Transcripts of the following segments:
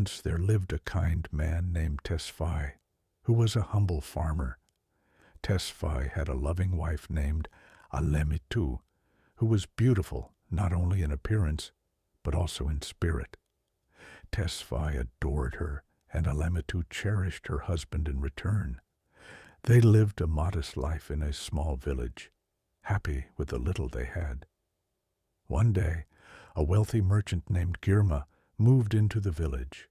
Once there lived a kind man named Tesfaye, who was a humble farmer. Tesfaye had a loving wife named Alemitu, who was beautiful not only in appearance, but also in spirit. Tesfaye adored her, and Alemitu cherished her husband in return. They lived a modest life in a small village, happy with the little they had. One day, a wealthy merchant named Girma moved into the village.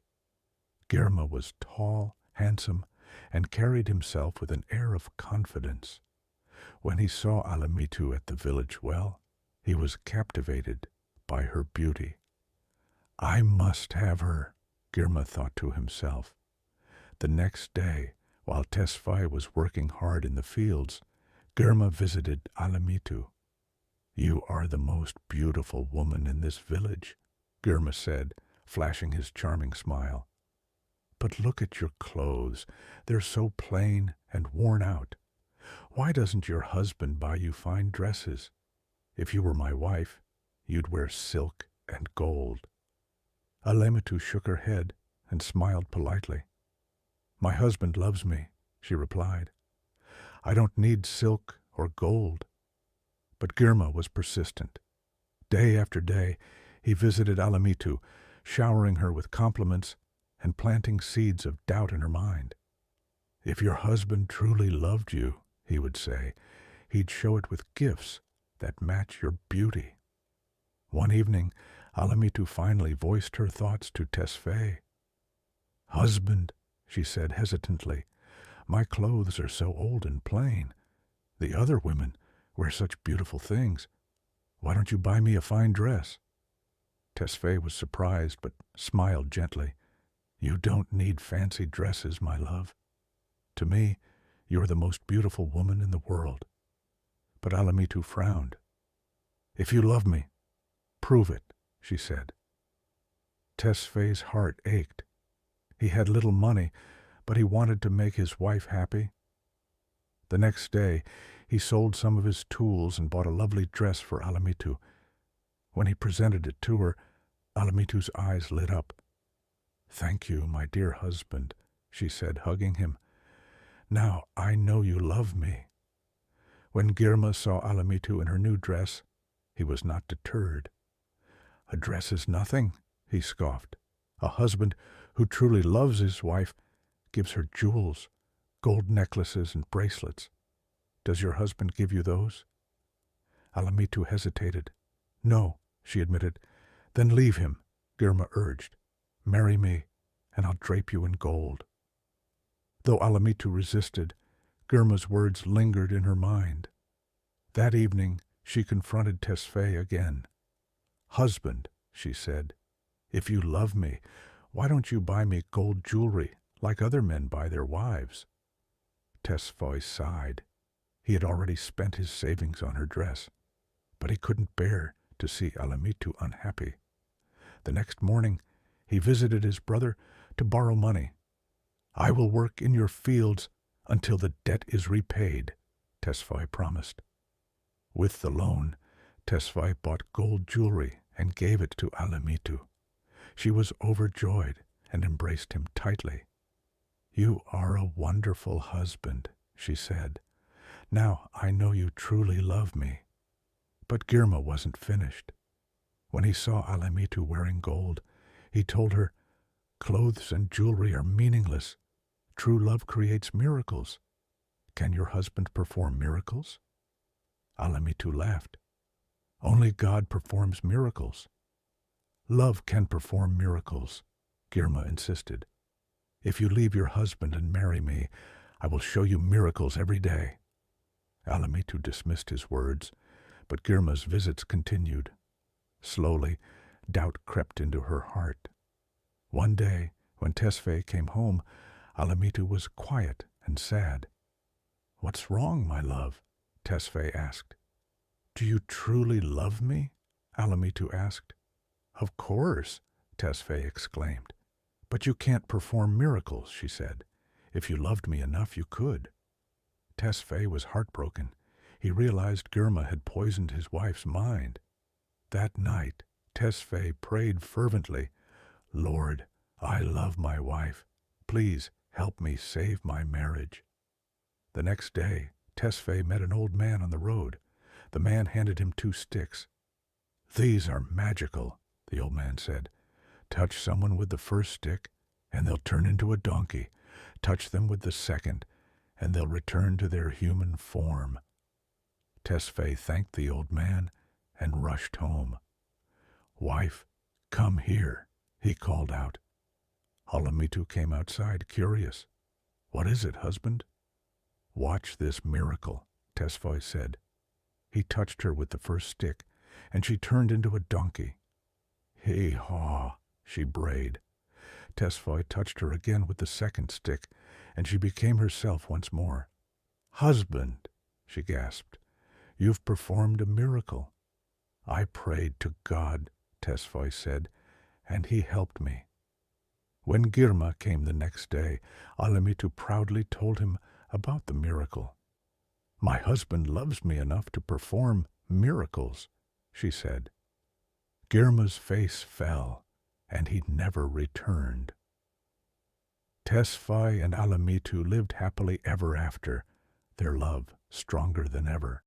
Girma was tall, handsome, and carried himself with an air of confidence. When he saw Alemitu at the village well, he was captivated by her beauty. "I must have her," Girma thought to himself. The next day, while Tesfaye was working hard in the fields, Girma visited Alemitu. "You are the most beautiful woman in this village," Girma said, flashing his charming smile. "But look at your clothes. They're so plain and worn out. Why doesn't your husband buy you fine dresses? If you were my wife, you'd wear silk and gold." Alemitu shook her head and smiled politely. "My husband loves me," she replied. "I don't need silk or gold." But Girma was persistent. Day after day, he visited Alemitu, showering her with compliments and planting seeds of doubt in her mind. "If your husband truly loved you," he would say, "he'd show it with gifts that match your beauty." One evening, Alemitu finally voiced her thoughts to Tesfaye. "Husband," she said hesitantly, "my clothes are so old and plain. The other women wear such beautiful things. Why don't you buy me a fine dress?" Tesfaye was surprised, but smiled gently. "You don't need fancy dresses, my love. To me, you're the most beautiful woman in the world." But Alemitu frowned. "If you love me, prove it," she said. Tesfaye's heart ached. He had little money, but he wanted to make his wife happy. The next day, he sold some of his tools and bought a lovely dress for Alemitu. When he presented it to her, Alemitu's eyes lit up. "Thank you, my dear husband," she said, hugging him. "Now I know you love me." When Girma saw Alemitu in her new dress, he was not deterred. "A dress is nothing," he scoffed. "A husband who truly loves his wife gives her jewels, gold necklaces and bracelets. Does your husband give you those?" Alemitu hesitated. "No," she admitted. "Then leave him," Girma urged. "Marry me, and I'll drape you in gold." Though Alemitu resisted, Girma's words lingered in her mind. That evening, she confronted Tesfaye again. "Husband," she said, "if you love me, why don't you buy me gold jewelry like other men buy their wives?" Tesfaye sighed. He had already spent his savings on her dress, but he couldn't bear to see Alemitu unhappy. The next morning, he visited his brother to borrow money. "I will work in your fields until the debt is repaid," Tesfaye promised. With the loan, Tesfaye bought gold jewelry and gave it to Alemitu. She was overjoyed and embraced him tightly. "You are a wonderful husband," she said. "Now I know you truly love me." But Girma wasn't finished. When he saw Alemitu wearing gold, he told her, "Clothes and jewelry are meaningless. True love creates miracles. Can your husband perform miracles?" Alemitu laughed. "Only God performs miracles." "Love can perform miracles," Girma insisted. "If you leave your husband and marry me, I will show you miracles every day." Alemitu dismissed his words, but Girma's visits continued. Slowly, doubt crept into her heart. One day, when Tesfaye came home, Alemitu was quiet and sad. "What's wrong, my love?" Tesfaye asked. "Do you truly love me?" Alemitu asked. "Of course," Tesfaye exclaimed. "But you can't perform miracles," she said. "If you loved me enough, you could." Tesfaye was heartbroken. He realized Girma had poisoned his wife's mind. That night, Tesfaye prayed fervently, "Lord, I love my wife. Please help me save my marriage." The next day, Tesfaye met an old man on the road. The man handed him 2 sticks. "These are magical," the old man said. "Touch someone with the first stick, and they'll turn into a donkey. Touch them with the second, and they'll return to their human form." Tesfaye thanked the old man and rushed home. "Wife, come here," he called out. Alamitu came outside, curious. "What is it, husband?" "Watch this miracle," Tesfaye said. He touched her with the first stick, and she turned into a donkey. "Hee-haw," she brayed. Tesfaye touched her again with the second stick, and she became herself once more. "Husband," she gasped, "you've performed a miracle." "I prayed to God," Tesfaye said, "and he helped me." When Girma came the next day, Alamitu proudly told him about the miracle. "My husband loves me enough to perform miracles," she said. Girma's face fell, and he never returned. Tesfaye and Alamitu lived happily ever after, their love stronger than ever.